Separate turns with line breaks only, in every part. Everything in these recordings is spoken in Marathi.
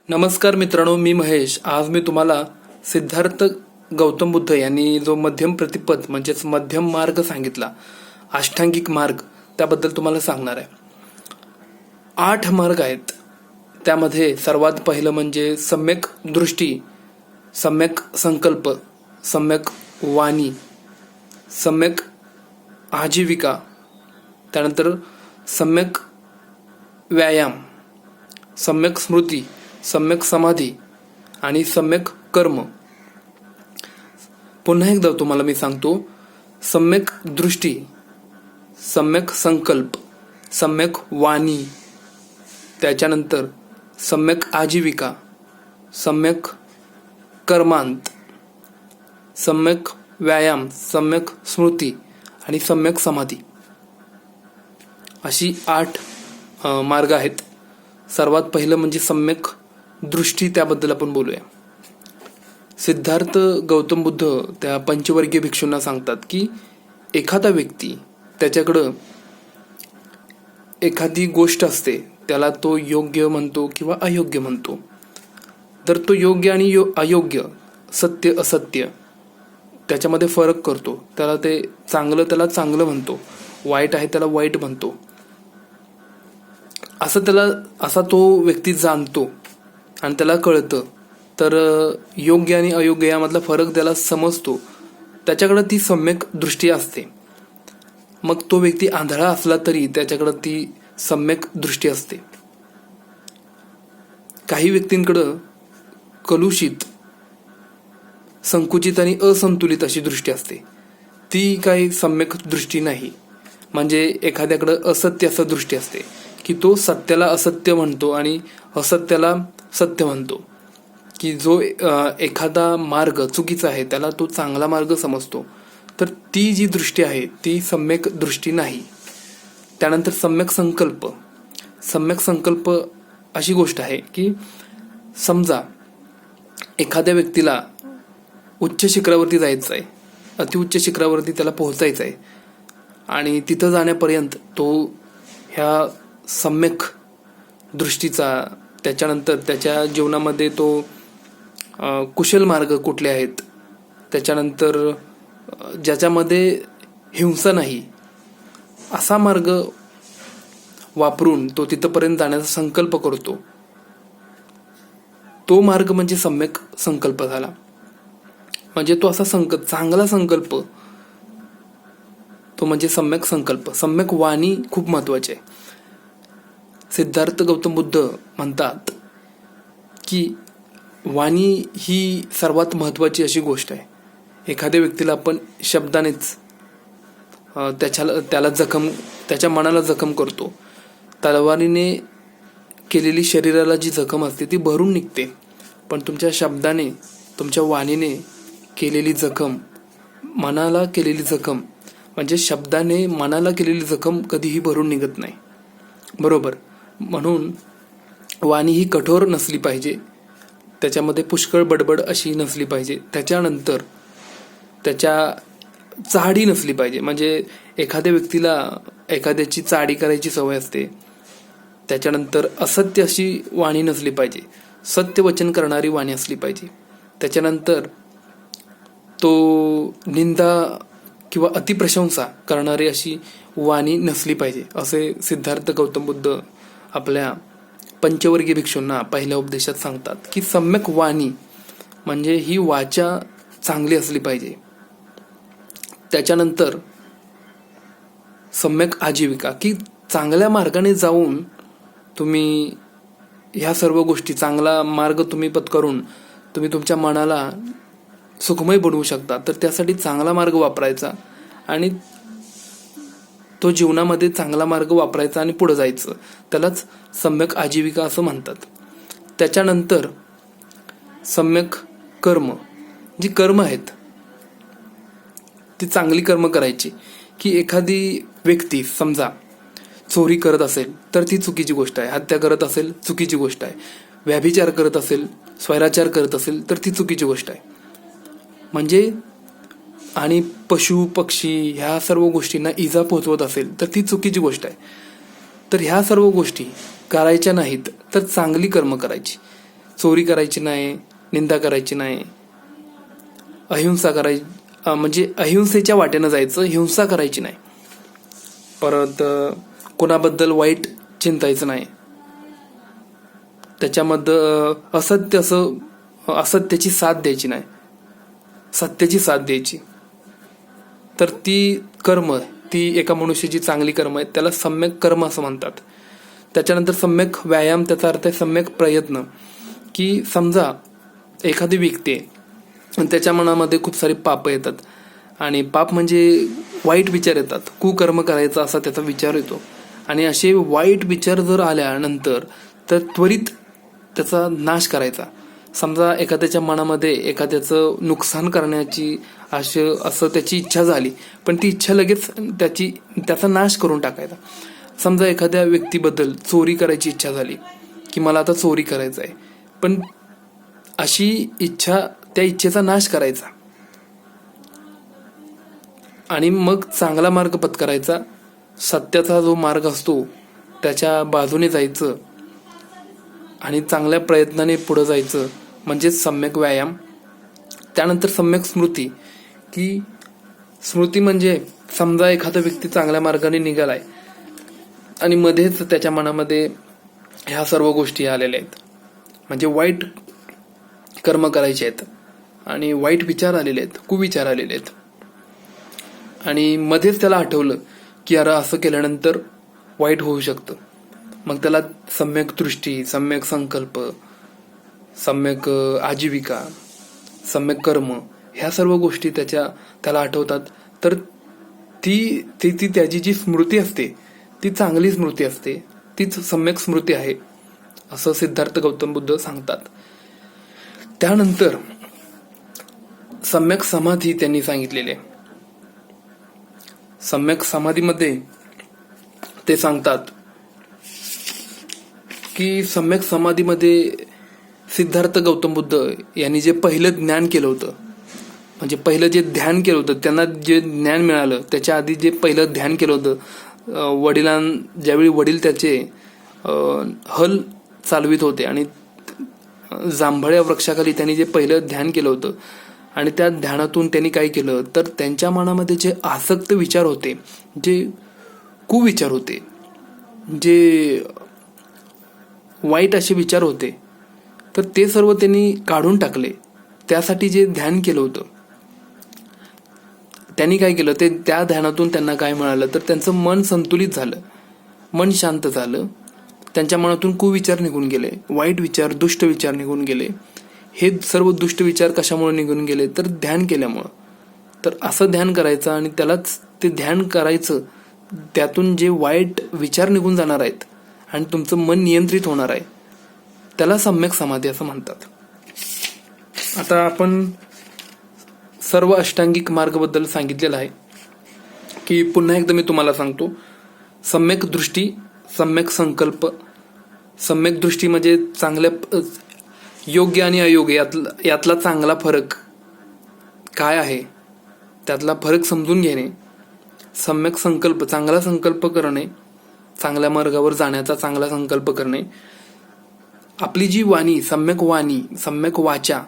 नमस्कार मित्रांनो, मी महेश. आज मी तुम्हाला सिद्धार्थ गौतम बुद्ध यांनी जो मध्यम प्रतिपद म्हणजेच मध्यम मार्ग सांगितला, अष्टांगिक मार्ग, त्याबद्दल तुम्हाला सांगणार आहे. 8 मार्ग आहेत. त्यामध्ये सर्वात पहिलं म्हणजे सम्यक दृष्टी, सम्यक संकल्प, सम्यक वाणी, सम्यक आजीविका, त्यानंतर सम्यक व्यायाम, सम्यक स्मृती, सम्यक समाधी आणि सम्यक कर्म. पुन्हा एकदा तुम्हाला मी सांगतो. सम्यक दृष्टी, सम्यक संकल्प, सम्यक वाणी, त्याच्यानंतर सम्यक आजीविका, सम्यक कर्मांत, सम्यक व्यायाम, सम्यक स्मृती आणि सम्यक समाधी, अशी 8 मार्ग आहेत. सर्वात पहिलं म्हणजे सम्यक दृष्टी, त्याबद्दल आपण बोलूया. सिद्धार्थ गौतम बुद्ध त्या पंचवर्गीय भिक्षूंना सांगतात की एखादा व्यक्ती, त्याच्याकडं एखादी गोष्ट असते, त्याला तो योग्य म्हणतो किंवा अयोग्य म्हणतो. तर तो योग्य आणि अयोग्य, सत्य असत्य, त्याच्यामध्ये फरक करतो. त्याला ते चांगलं त्याला चांगलं म्हणतो, वाईट आहे त्याला वाईट म्हणतो. असा तो व्यक्ती जाणतो आणि त्याला कळतं. तर योग्य आणि अयोग्य यामधला फरक त्याला समजतो. त्याच्याकडे ती सम्यक दृष्टी असते. मग तो व्यक्ती आंधळा असला तरी त्याच्याकडे ती सम्यक दृष्टी असते. काही व्यक्तींकडं कलुषित, संकुचित आणि असंतुलित अशी दृष्टी असते. ती काही सम्यक दृष्टी नाही. म्हणजे एखाद्याकडं असत्य असं दृष्टी असते की तो सत्याला असत्य म्हणतो आणि असत्याला सत्य म्हणतो. की जो एखादा मार्ग चुकीचा आहे त्याला तो चांगला मार्ग समजतो. तर ती जी दृष्टी आहे ती सम्यक दृष्टी नाही. त्यानंतर सम्यक संकल्प. सम्यक संकल्प अशी गोष्ट आहे की समजा एखाद्या व्यक्तीला उच्च शिखरावरती जायचं आहे, अतिउच्च शिखरावरती त्याला पोहोचायचं आहे आणि तिथं जाण्यापर्यंत तो ह्या सम्यक दृष्टीचा, त्याच्यानंतर त्याच्या जीवनामध्ये तो कुशल मार्ग कुठले आहेत, त्याच्यानंतर ज्याच्यामध्ये हिंसा नाही, असा मार्ग वापरून तो तिथपर्यंत जाण्याचा संकल्प करतो. तो मार्ग म्हणजे सम्यक संकल्प झाला. म्हणजे तो असा चांगला संकल्प, तो म्हणजे सम्यक संकल्प. सम्यक वाणी खूप महत्वाची आहे. सिद्धार्थ गौतम बुद्ध म्हणतात की वाणी ही सर्वात महत्वाची अशी गोष्ट आहे. एखाद्या व्यक्तीला आपण शब्दानेच त्याच्या मनाला जखम करतो. तलवारीने केलेली शरीराला जी जखम असते ती भरून निघते, पण तुमच्या शब्दाने, तुमच्या वाणीने केलेली जखम, मनाला केलेली जखम, म्हणजे शब्दाने मनाला केलेली जखम कधीही भरून निघत नाही, बरोबर. म्हणून वाणी ही कठोर नसली पाहिजे, त्याच्यामध्ये पुष्कळ बडबड अशी नसली पाहिजे. त्याच्यानंतर त्याच्या चाडी नसली पाहिजे. म्हणजे एखाद्या व्यक्तीला एखाद्याची चाडी करायची सवय असते. त्याच्यानंतर असत्य अशी वाणी नसली पाहिजे, सत्य वचन करणारी वाणी असली पाहिजे. त्याच्यानंतर तो निंदा किंवा अतिप्रशंसा करणारी अशी वाणी नसली पाहिजे, असे सिद्धार्थ गौतम बुद्ध आपल्या पंचवर्गीय भिक्षूंना पहिल्या उपदेशात सांगतात. की सम्यक वाणी म्हणजे ही वाचा चांगली असली पाहिजे. त्याच्यानंतर सम्यक आजीविका, की चांगल्या मार्गाने जाऊन तुम्ही ह्या सर्व गोष्टी, चांगला मार्ग तुम्ही पत्करून तुम्ही तुमच्या मनाला सुखमय बनवू शकता. तर त्यासाठी चांगला मार्ग वापरायचा आणि तो जीवनामध्ये चांगला मार्ग वापरायचा आणि पुढे जायचं. त्यालाच सम्यक आजीविका असं म्हणतात. त्याच्यानंतर सम्यक कर्म, जी कर्म आहेत ती चांगली कर्म करायची. की एखादी व्यक्ती समजा चोरी करत असेल तर ती चुकीची गोष्ट आहे, हत्या करत असेल चुकीची गोष्ट आहे, व्यभिचार करत असेल, स्वैराचार करत असेल तर ती चुकीची गोष्ट आहे. म्हणजे आणि पशु पक्षी ह्या सर्व गोष्टींना इजा पोहोचवत असेल तर ती चुकीची गोष्ट आहे. तर ह्या सर्व गोष्टी करायच्या नाहीत, तर चांगली कर्म करायची. चोरी करायची नाही, निंदा करायची नाही, अहिंसा करायची, म्हणजे अहिंसेच्या वाटेनं जायचं, हिंसा करायची नाही. परत कोणाबद्दल वाईट चिंतायचं नाही. त्याच्यामध्ये असत्याची साथ द्यायची नाही, सत्याची साथ द्यायची. तर ती एका मनुष्याची चांगली कर्म आहेत, त्याला सम्यक कर्म असं म्हणतात. त्याच्यानंतर सम्यक व्यायाम, त्याचा अर्थ आहे सम्यक प्रयत्न. की समजा एखादी व्यक्ती आहे आणि त्याच्या मनामध्ये खूप सारी पापं येतात, आणि पाप म्हणजे वाईट विचार येतात, कुकर्म करायचा असा त्याचा विचार येतो. आणि असे वाईट विचार जर आल्यानंतर तर त्वरित त्याचा नाश करायचा. समजा एखाद्याच्या मनामध्ये एखाद्याचं नुकसान करण्याची असं त्याची इच्छा झाली, पण ती इच्छा लगेच त्याचा नाश करून टाकायचा. समजा एखाद्या व्यक्तीबद्दल चोरी करायची इच्छा झाली की मला आता चोरी करायचं आहे, पण अशी इच्छा, त्या इच्छेचा नाश करायचा आणि मग चांगला मार्ग पत्करायचा. सत्याचा जो मार्ग असतो त्याच्या बाजूने जायचं आणि चांगल्या प्रयत्नाने पुढे जायचं, म्हणजे सम्यक व्यायाम. त्यानंतर सम्यक स्मृती. की स्मृती म्हणजे समजा एखादा व्यक्ती चांगल्या मार्गाने निघालाय आणि मध्येच त्याच्या मनामध्ये ह्या सर्व गोष्टी आलेल्या आहेत, म्हणजे वाईट कर्म करायचे आहेत आणि वाईट विचार आलेले आहेत, कुविचार आलेले आहेत, आणि मध्येच त्याला आठवलं की अरे असं केल्यानंतर वाईट होऊ शकतं. मग त्याला सम्यक दृष्टी, सम्यक संकल्प, सम्यक आजीविका, सम्यक कर्म, ह्या सर्व गोष्टी त्याला आठवतात. तर ती त्याची जी स्मृती असते ती चांगली स्मृती असते, तीच सम्यक स्मृती आहे असं सिद्धार्थ गौतम बुद्ध सांगतात. त्यानंतर सम्यक समाधी त्यांनी सांगितलेले. सम्यक समाधीमध्ये ते सांगतात की सम्यक समाधीमध्ये सिद्धार्थ गौतम बुद्ध यांनी जे पहिलं ज्ञान केलं होतं, म्हणजे पहिलं जे ध्यान केलं होतं, त्यांना जे ज्ञान मिळालं त्याच्या आधी जे पहिलं ध्यान केलं होतं, ज्यावेळी वडील त्याचे हल चालवित होते आणि जांभळ्या वृक्षाखाली त्यांनी जे पहिलं ध्यान केलं होतं, आणि त्या ध्यानातून त्यांनी काय केलं तर त्यांच्या मनामध्ये जे आसक्त विचार होते, जे कुविचार होते, जे वाईट असे विचार होते, तर ते सर्व त्यांनी काढून टाकले. त्यासाठी जे ध्यान केलं होतं त्यांनी काय केलं, त्या ध्यानातून त्यांना काय मिळालं तर त्यांचं मन संतुलित झालं, मन शांत झालं, त्यांच्या मनातून कुविचार निघून गेले, वाईट विचार, दुष्ट विचार निघून गेले. हे सर्व दुष्ट विचार कशामुळे निघून गेले तर ध्यान केल्यामुळं. तर असं ध्यान करायचं आणि त्यालाच ते ध्यान करायचं, त्यातून जे वाईट विचार निघून जाणार आहेत आणि तुमचं मन नियंत्रित होणार आहे, त्याला सम्यक समाधी असं म्हणतात. आता आपण सर्व अष्टांगिक मार्गाबद्दल सांगितलेलं आहे, की पुन्हा एकदा मी तुम्हाला सांगतो. सम्यक दृष्टी, सम्यक संकल्प. सम्यक दृष्टी म्हणजे चांगल्या, योग्य आणि अयोग्य यातला चांगला फरक काय आहे त्यातला फरक समजून घेणे. सम्यक संकल्प, चांगला संकल्प करणे, चांगल्या मार्गावर जाण्याचा चांगला संकल्प करणे. आपली जी वाणी, सम्यक वाचा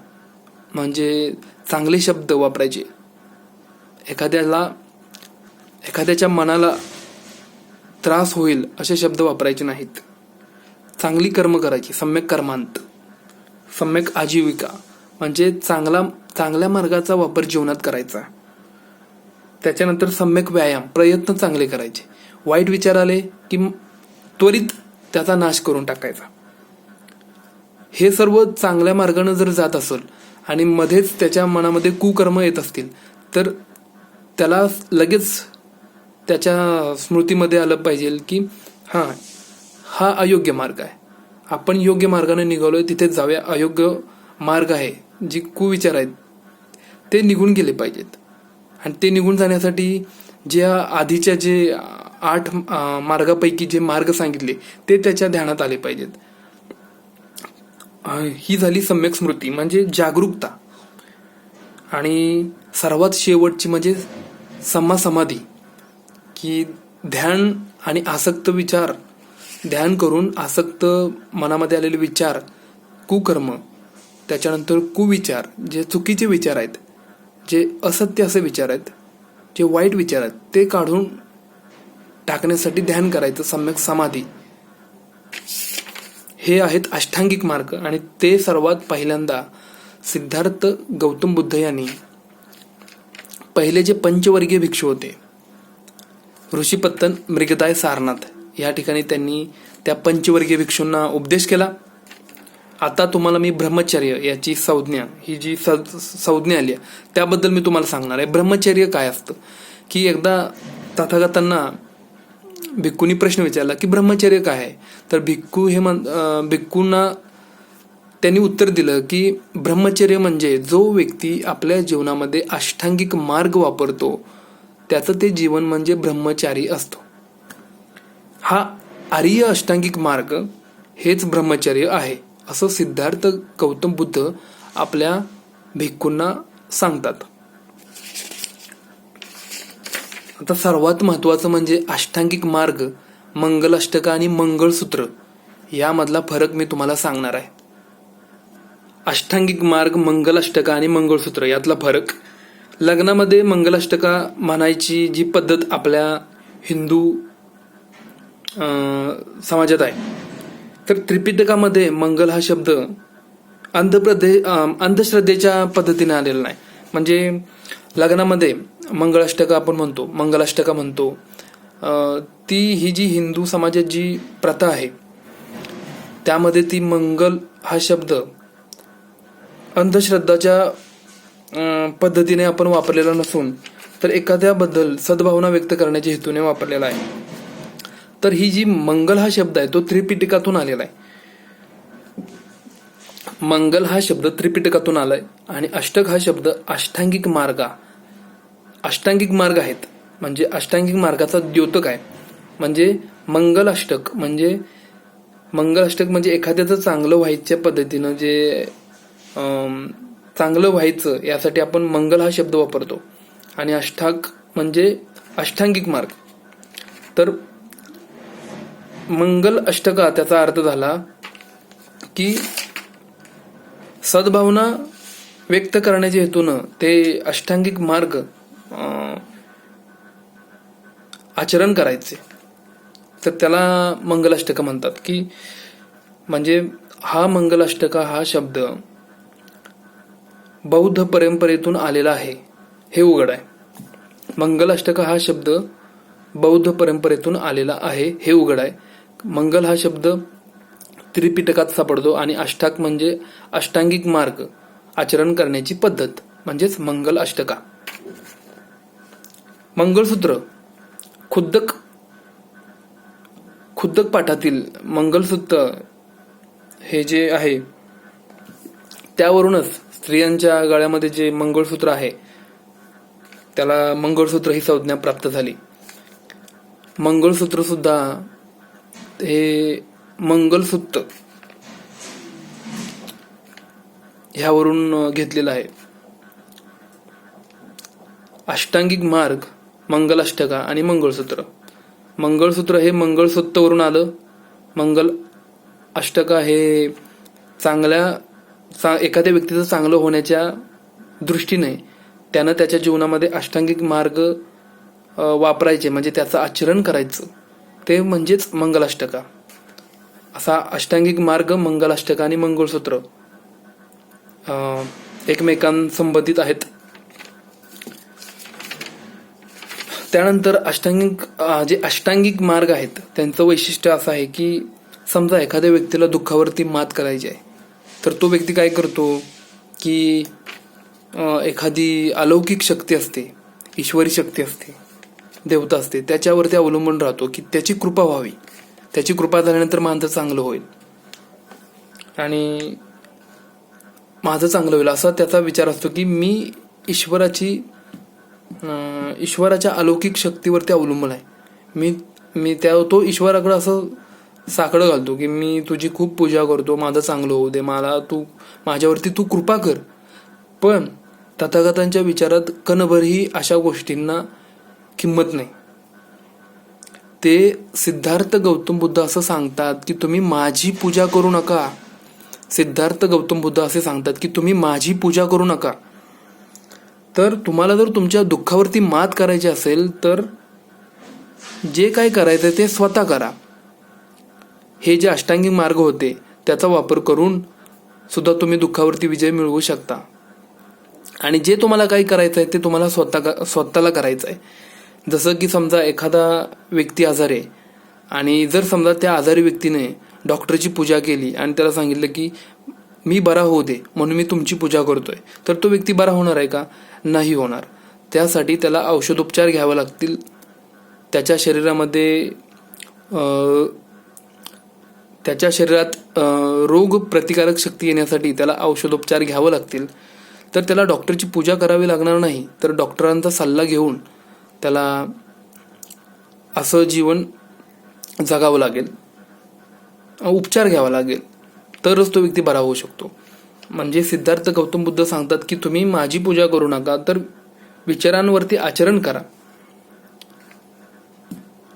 म्हणजे चांगले शब्द वापरायचे. एखाद्याच्या मनाला त्रास होईल असे शब्द वापरायचे नाहीत. चांगली कर्म करायची, सम्यक कर्मांत. सम्यक आजीविका म्हणजे चांगल्या मार्गाचा वापर जीवनात करायचा. त्याच्यानंतर सम्यक व्यायाम, प्रयत्न चांगले करायचे. वाईट विचार आले की त्वरित त्याचा नाश करून टाकायचा. हे सर्व चांगल्या मार्गाने जर जात असेल आणि मध्येच त्याच्या मनामध्ये कुकर्म येत असतील तर त्याला लगेच त्याच्या स्मृतीमध्ये आलं पाहिजे की हा अयोग्य मार्ग आहे, आपण योग्य मार्गाने निघालोय तिथेच जाऊया. अयोग्य मार्ग आहे, जी कुविचार आहेत ते निघून गेले पाहिजेत. आणि ते निघून जाण्यासाठी आधीच्या जे 8 मार्गापैकी जे मार्ग सांगितले ते त्याच्या ध्यानात आले पाहिजेत. ही झाली सम्यक स्मृती म्हणजे जागरूकता. आणि सर्वात शेवटची म्हणजे समाधी, की ध्यान आणि आसक्त विचार, ध्यान करून आसक्त मनामध्ये आलेले विचार कुकर्म, त्याच्यानंतर कुविचार, जे चुकीचे विचार आहेत, जे असत्य असे विचार आहेत, जे वाईट विचार आहेत, ते काढून टाकण्यासाठी ध्यान करायचं, सम्यक समाधी. हे आहेत अष्टांगिक मार्ग. आणि ते सर्वात पहिल्यांदा सिद्धार्थ गौतम बुद्ध यांनी, पहिले जे पंचवर्गीय भिक्षू होते, ऋषीपत्तन, मृगदाय, सारनाथ, या ठिकाणी त्यांनी त्या पंचवर्गीय भिक्षूंना उपदेश केला. आता तुम्हाला मी ब्रह्मचर्य याची संज्ञा, ही जी संज्ञा आली त्याबद्दल मी तुम्हाला सांगणार आहे. ब्रह्मचर्य काय असतं, की एकदा तथागतांना भिक्खूंनी प्रश्न विचारला की ब्रह्मचर्य काय आहे. तर भिक्खूंना त्यांनी उत्तर दिलं की ब्रह्मचर्य म्हणजे जो व्यक्ती आपल्या जीवनामध्ये अष्टांगिक मार्ग वापरतो त्याचं ते जीवन म्हणजे ब्रह्मचारी असतो. हा आर्य अष्टांगिक मार्ग हेच ब्रह्मचर्य आहे, असं सिद्धार्थ गौतम बुद्ध आपल्या भिक्खूंना सांगतात. आता सर्वात महत्वाचं म्हणजे अष्टांगिक मार्ग, मंगलाष्टक आणि मंगळसूत्र यामधला फरक मी तुम्हाला सांगणार आहे. अष्टांगिक मार्ग, मंगलाष्टका आणि मंगळसूत्र यातला फरक. लग्नामध्ये मंगलाष्टका म्हणायची जी पद्धत आपल्या हिंदू समाजात आहे, तर त्रिपिटकामध्ये मंगल हा शब्द अंधश्रद्धेच्या पद्धतीने आलेला नाही. म्हणजे लग्नामध्ये मंगलाष्टका म्हणतो, ती ही जी हिंदू समाजात जी प्रथा आहे त्यामध्ये ती मंगल हा शब्द अंधश्रद्धाच्या पद्धतीने आपण वापरलेला नसून तर एखाद्याबद्दल सद्भावना व्यक्त करण्याच्या हेतूने वापरलेला आहे. तर ही जी मंगल हा शब्द आहे तो त्रिपिटकातून आलेला आहे. मंगल हा शब्द त्रिपिटकातून आलाय आणि अष्टक हा शब्द अष्टांगिक मार्ग आहेत. म्हणजे अष्टांगिक मार्गाचा द्योतक आहे. म्हणजे मंगल अष्टक म्हणजे एखाद्याचं चांगलं व्हायच्या पद्धतीनं, जे चांगलं व्हायचं यासाठी आपण मंगल हा शब्द वापरतो. आणि अष्टाक म्हणजे अष्टांगिक मार्ग. तर मंगल अष्टका त्याचा अर्थ झाला की सद्भावना व्यक्त करण्याच्या हेतून ते अष्टांगिक मार्ग आचरण करायचे, तर त्याला मंगलाष्टका म्हणतात. की म्हणजे हा मंगलाष्टका हा शब्द बौद्ध परंपरेतून आलेला आहे हे उघड आहे. मंगलाष्टका हा शब्द बौद्ध परंपरेतून आलेला आहे हे उघड आहे. मंगल हा शब्द त्रिपिटकात सापडतो आणि अष्टाक म्हणजे अष्टांगिक मार्ग आचरण करण्याची पद्धत, म्हणजेच मंगल अष्टका. मंगळसूत्र खुद्दक पाठातील मंगलसूत्र हे जे आहे त्यावरूनच स्त्रियांच्या गळ्यामध्ये जे मंगळसूत्र आहे त्याला मंगळसूत्र ही संज्ञा प्राप्त झाली. मंगळसूत्र सुद्धा हे मंगलसूत्र ह्यावरून घेतलेलं आहे. अष्टांगिक मार्ग, मंगलाष्टका आणि मंगळसूत्र. मंगळसूत्र हे मंगळसूत्रवरून आलं. मंगल अष्टका हे एखाद्या व्यक्तीचं चांगलं होण्याच्या दृष्टीने त्यानं त्याच्या जीवनामध्ये अष्टांगिक मार्ग वापरायचे, म्हणजे त्याचं आचरण करायचं, ते म्हणजेच मंगलाष्टका. असा अष्टांगिक मार्ग, मंगलाष्टका आणि मंगळसूत्र एकमेकांसंबंधित आहेत. त्यानंतर जे अष्टांगिक मार्ग आहेत त्यांचं वैशिष्ट्य असं आहे की समजा एखाद्या व्यक्तीला दुःखावरती मात करायची आहे, तर तो व्यक्ती काय करतो की एखादी अलौकिक शक्ती असते, ईश्वरी शक्ती असते, देवता असते, त्याच्यावरती अवलंबून राहतो की त्याची कृपा व्हावी, त्याची कृपा झाल्यानंतर माझं चांगलं होईल आणि माझं चांगलं होईल असा त्याचा विचार असतो की मी ईश्वराच्या अलौकिक शक्तीवरती अवलंबून आहे. मी तो ईश्वराकडे असं साकडं घालतो की मी तुझी खूप पूजा करतो, माझं चांगलं होऊ दे, माझ्यावरती तू कृपा कर. पण तथागतांच्या विचारात कणभरही अशा गोष्टींना किंमत नाही. ते सिद्धार्थ गौतम बुद्ध असं सांगतात की तुम्ही माझी पूजा करू नका, सिद्धार्थ गौतम बुद्ध असे सांगतात की तुम्ही माझी पूजा करू नका. तर तुम्हाला जर तुमच्या दुःखावरती मात करायची असेल तर जे काय करायचं ते स्वतः करा. हे जे अष्टांगिक मार्ग होते त्याचा वापर करून सुद्धा तुम्ही दुःखावरती विजय मिळवू शकता. आणि जे तुम्हाला काही करायचं आहे ते तुम्हाला स्वतःला करायचं आहे. जसं की समजा एखादा व्यक्ती आजारी आहे आणि जर समजा त्या आजारी व्यक्तीने डॉक्टरची पूजा केली आणि त्याला सांगितलं की मी बरा होऊ दे म्हणून मी तुमची पूजा करतोय, तर तो व्यक्ती बरा होणार आहे का? नाही होणार. त्यासाठी त्याला औषधोपचार घ्यावे लागतील. त्याच्या शरीरात रोग प्रतिकारक शक्ती येण्यासाठी त्याला औषधोपचार घ्यावे लागतील. तर त्याला डॉक्टरची पूजा करावी लागणार नाही, तर डॉक्टरांचा सल्ला घेऊन त्याला असं जीवन जगावं लागेल, उपचार घ्यावा लागेल, तरच तो व्यक्ती बरा होऊ शकतो. म्हणजे सिद्धार्थ गौतम बुद्ध सांगतात की तुम्ही माझी पूजा करू नका, तर विचारांवरती आचरण करा.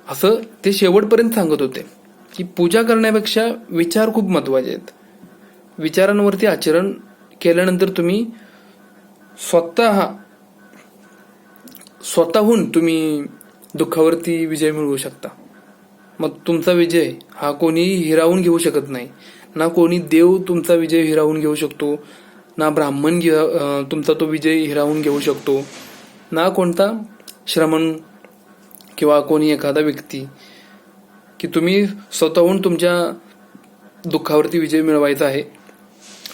असं ते शेवटपर्यंत सांगत होते की पूजा करण्यापेक्षा विचार खूप महत्वाचे आहेत. विचारांवरती आचरण केल्यानंतर तुम्ही स्वतःहून तुम्ही दुःखावरती विजय मिळवू शकता. मग तुमचा विजय हा कोणीही हिरावून घेऊ शकत नाही. ना कोणी देव तुमचा विजय हिरावून घेऊ शकतो, ना ब्राह्मण तुमचा तो विजय हिरावून घेऊ शकतो, ना कोणता श्रमण किंवा कोणी एखादा व्यक्ती. की तुम्ही स्वतःहून तुमच्या दुःखावरती विजय मिळवायचा आहे.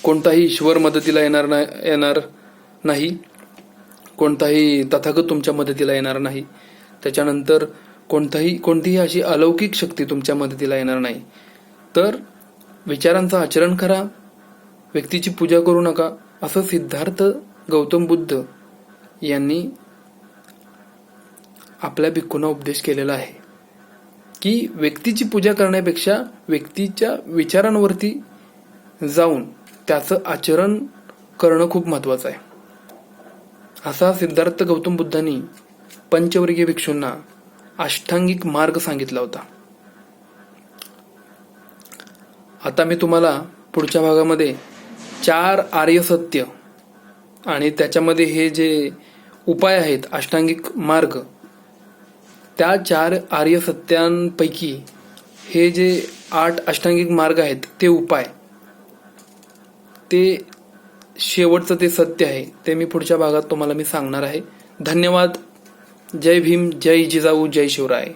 कोणताही ईश्वर मदतीला येणार नाही, कोणताही तथागत तुमच्या मदतीला येणार नाही. त्याच्यानंतर कोणतीही अशी अलौकिक शक्ती तुमच्या मदतीला येणार नाही. तर विचारांचं आचरण करा, व्यक्तीची पूजा करू नका, असं सिद्धार्थ गौतम बुद्ध यांनी आपल्या भिक्खूंना उपदेश केलेला आहे की व्यक्तीची पूजा करण्यापेक्षा व्यक्तीच्या विचारांवरती जाऊन त्याचं आचरण करणं खूप महत्वाचं आहे. असा सिद्धार्थ गौतम बुद्धांनी पंचवर्गीय भिक्षूंना अष्टांगिक मार्ग सांगितला होता. आता मी तुम्हाला पुढच्या भागामध्ये 4 आर्य सत्य आणि त्याच्यामध्ये हे जे उपाय आहेत अष्टांगिक मार्ग, त्या 4 आर्य सत्यांपैकी हे जे 8 अष्टांगिक मार्ग आहेत ते उपाय, ते शेवटचं ते सत्य आहे, ते मी पुढच्या भागात तुम्हाला सांगणार आहे. धन्यवाद. जय भीम, जय जिजाऊ, जय शिवराय.